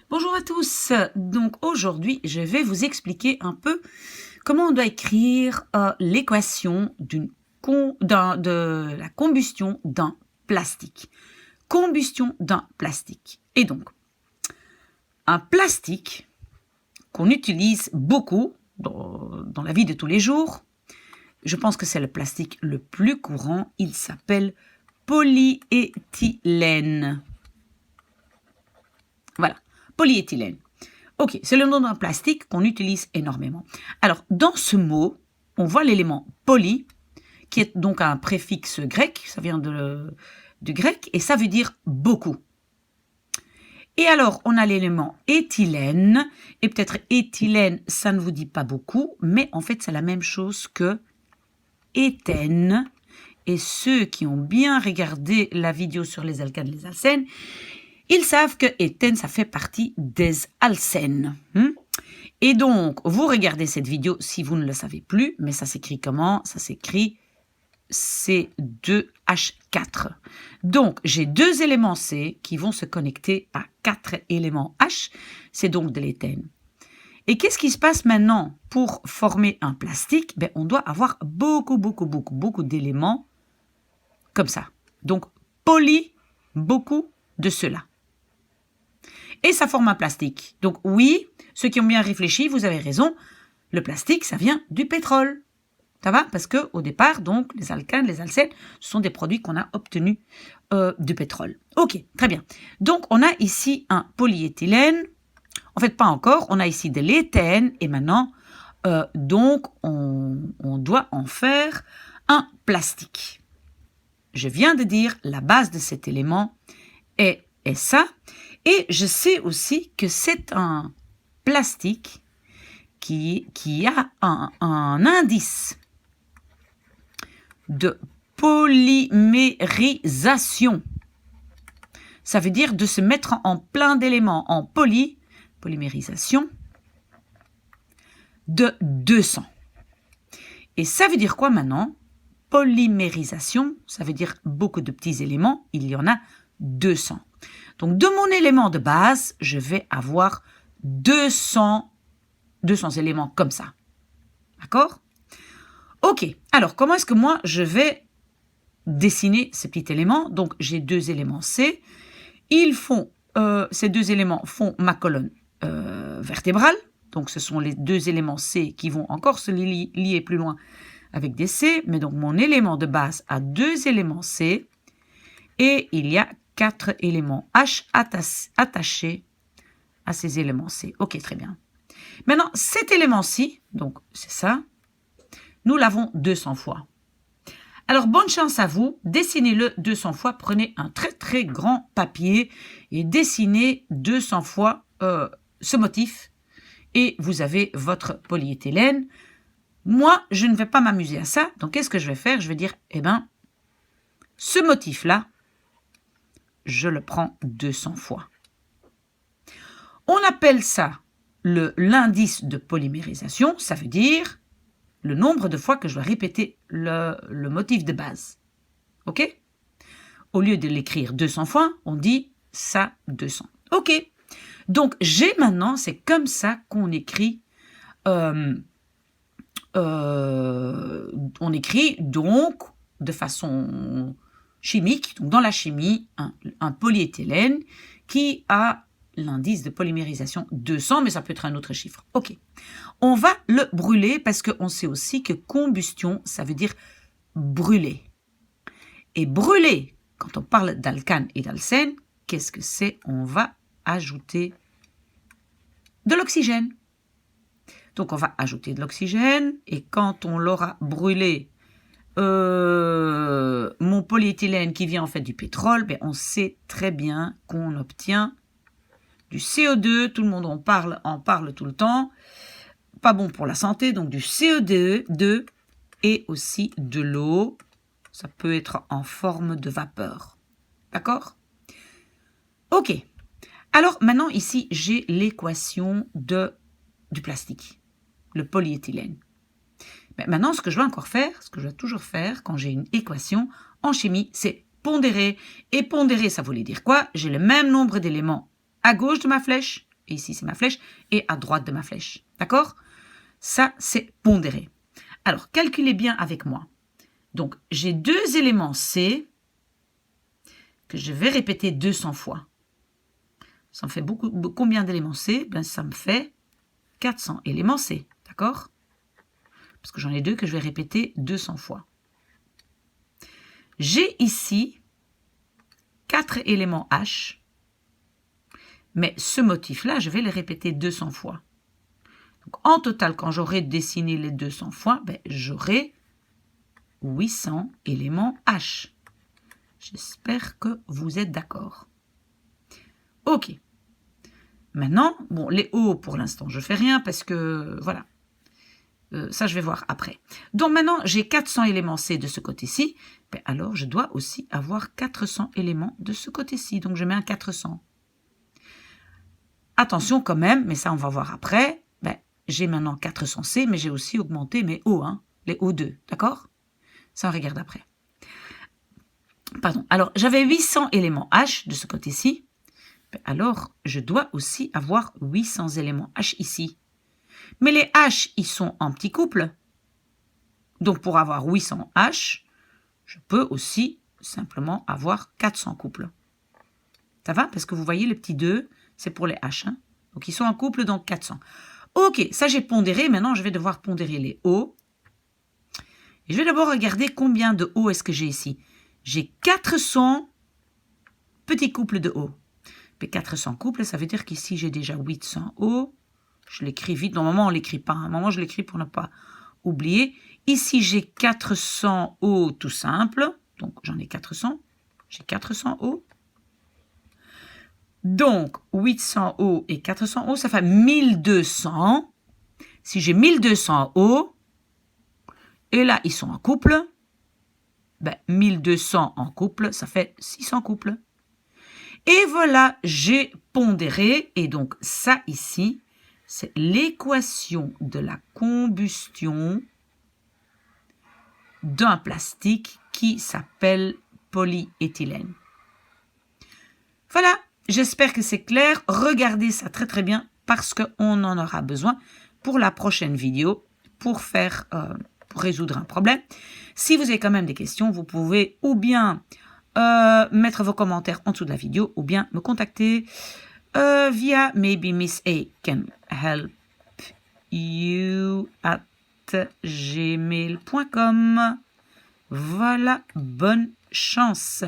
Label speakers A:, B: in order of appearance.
A: Bonjour à tous. Donc aujourd'hui, je vais vous expliquer un peu comment on doit écrire l'équation de la combustion d'un plastique. Combustion d'un plastique. Et donc, un plastique qu'on utilise beaucoup dans la vie de tous les jours, je pense que c'est le plastique le plus courant, il s'appelle polyéthylène. Voilà, polyéthylène. Ok, c'est le nom d'un plastique qu'on utilise énormément. Alors, dans ce mot, on voit l'élément poly, qui est donc un préfixe grec, ça vient du grec, et ça veut dire beaucoup. Et alors, on a l'élément éthylène, et peut-être éthylène, ça ne vous dit pas beaucoup, mais en fait, c'est la même chose que éthène. Et ceux qui ont bien regardé la vidéo sur les alcanes et les alcènes, ils savent que éthène, ça fait partie des alcènes. Et donc, vous regardez cette vidéo si vous ne le savez plus, mais ça s'écrit comment? Ça s'écrit C2H4. Donc, j'ai deux éléments C qui vont se connecter à 4 éléments H. C'est donc de l'éthène. Et qu'est-ce qui se passe maintenant pour former un plastique? On doit avoir beaucoup d'éléments comme ça. Donc, beaucoup de cela. Et ça forme un plastique. Donc oui, ceux qui ont bien réfléchi, vous avez raison, le plastique, ça vient du pétrole. Ça va? Parce qu'au départ, donc, les alcanes, les alcènes, ce sont des produits qu'on a obtenus du pétrole. Ok, très bien. Donc, on a ici un polyéthylène. En fait, pas encore. On a ici de l'éthène. Et maintenant, donc, on doit en faire un plastique. Je viens de dire, la base de cet élément est ça. Et je sais aussi que c'est un plastique qui a un indice de polymérisation. Ça veut dire de se mettre en plein d'éléments en polymérisation de 200. Et ça veut dire quoi maintenant? Polymérisation, ça veut dire beaucoup de petits éléments, il y en a 200. Donc, de mon élément de base, je vais avoir 200 éléments comme ça. D'accord? Ok. Alors, comment est-ce que moi, je vais dessiner ces petits éléments? Donc, j'ai deux éléments C. Ces deux éléments font ma colonne vertébrale. Donc, ce sont les deux éléments C qui vont encore se lier plus loin avec des C. Mais donc, mon élément de base a deux éléments C. Et il y a 4 éléments H attachés à ces éléments C. Ok, très bien. Maintenant, cet élément-ci, donc c'est ça, nous l'avons 200 fois. Alors, bonne chance à vous, dessinez-le 200 fois, prenez un très grand papier et dessinez 200 fois ce motif et vous avez votre polyéthylène. Moi, je ne vais pas m'amuser à ça, donc qu'est-ce que je vais faire? Je vais dire, ce motif-là, je le prends 200 fois. On appelle ça l'indice de polymérisation, ça veut dire le nombre de fois que je dois répéter le motif de base. Ok? Au lieu de l'écrire 200 fois, on dit ça 200. Ok. Donc, j'ai maintenant, c'est comme ça qu'on écrit, on écrit donc de façon chimique, donc dans la chimie, un polyéthylène qui a l'indice de polymérisation 200, mais ça peut être un autre chiffre. Ok. On va le brûler parce qu'on sait aussi que combustion, ça veut dire brûler. Et brûler, quand on parle d'alcane et d'alcène, qu'est-ce que c'est? On va ajouter de l'oxygène. Donc on va ajouter de l'oxygène et quand on l'aura brûlé, mon polyéthylène qui vient en fait du pétrole, on sait très bien qu'on obtient du CO2, tout le monde en parle tout le temps, pas bon pour la santé, donc du CO2 et aussi de l'eau, ça peut être en forme de vapeur, d'accord? Ok, alors maintenant ici j'ai l'équation du plastique, le polyéthylène. Mais maintenant, ce que je dois encore faire, ce que je dois toujours faire quand j'ai une équation en chimie, c'est pondérer. Et pondérer, ça voulait dire quoi? J'ai le même nombre d'éléments à gauche de ma flèche et ici c'est ma flèche, et à droite de ma flèche. D'accord? Ça, c'est pondéré. Alors, calculez bien avec moi. Donc, j'ai 2 éléments C que je vais répéter 200 fois. Ça me fait combien d'éléments C? Ben, ça me fait 400 éléments C. D'accord? Parce que j'en ai 2 que je vais répéter 200 fois. J'ai ici 4 éléments H. Mais ce motif-là, je vais le répéter 200 fois. Donc, en total, quand j'aurai dessiné les 200 fois, ben, j'aurai 800 éléments H. J'espère que vous êtes d'accord. Ok. Maintenant, bon, les O, pour l'instant, je ne fais rien parce que, voilà. Ça, je vais voir après. Donc, maintenant, j'ai 400 éléments C de ce côté-ci. Ben, alors, je dois aussi avoir 400 éléments de ce côté-ci. Donc, je mets un 400. Attention quand même, mais ça, on va voir après. Ben, j'ai maintenant 400 C, mais j'ai aussi augmenté mes O, hein, les O2. D'accord? Ça, on regarde après. Pardon. Alors, j'avais 800 éléments H de ce côté-ci. Alors, je dois aussi avoir 800 éléments H ici. Mais les H, ils sont en petits couples. Donc, pour avoir 800 H, je peux aussi simplement avoir 400 couples. Ça va? Parce que vous voyez, les petits 2, c'est pour les H. Hein? Donc, ils sont en couple, donc 400. Ok, ça, j'ai pondéré. Maintenant, je vais devoir pondérer les O. Et je vais d'abord regarder combien de O est-ce que j'ai ici. J'ai 400 petits couples de O. Mais 400 couples, ça veut dire qu'ici, j'ai déjà 800 O. Je l'écris vite. Normalement, on ne l'écrit pas. À un moment, je l'écris pour ne pas oublier. Ici, j'ai 400 O tout simple. Donc, j'en ai 400. J'ai 400 O. Donc, 800 O et 400 O, ça fait 1200. Si j'ai 1200 O, et là, ils sont en couple, ben, 1200 en couple, ça fait 600 couples. Et voilà, j'ai pondéré. Et donc, ça ici, c'est l'équation de la combustion d'un plastique qui s'appelle polyéthylène. Voilà, j'espère que c'est clair. Regardez ça très très bien parce qu'on en aura besoin pour la prochaine vidéo pour résoudre un problème. Si vous avez quand même des questions, vous pouvez ou bien mettre vos commentaires en dessous de la vidéo ou bien me contacter via maybe Miss A can help you at gmail.com. Voilà, bonne chance.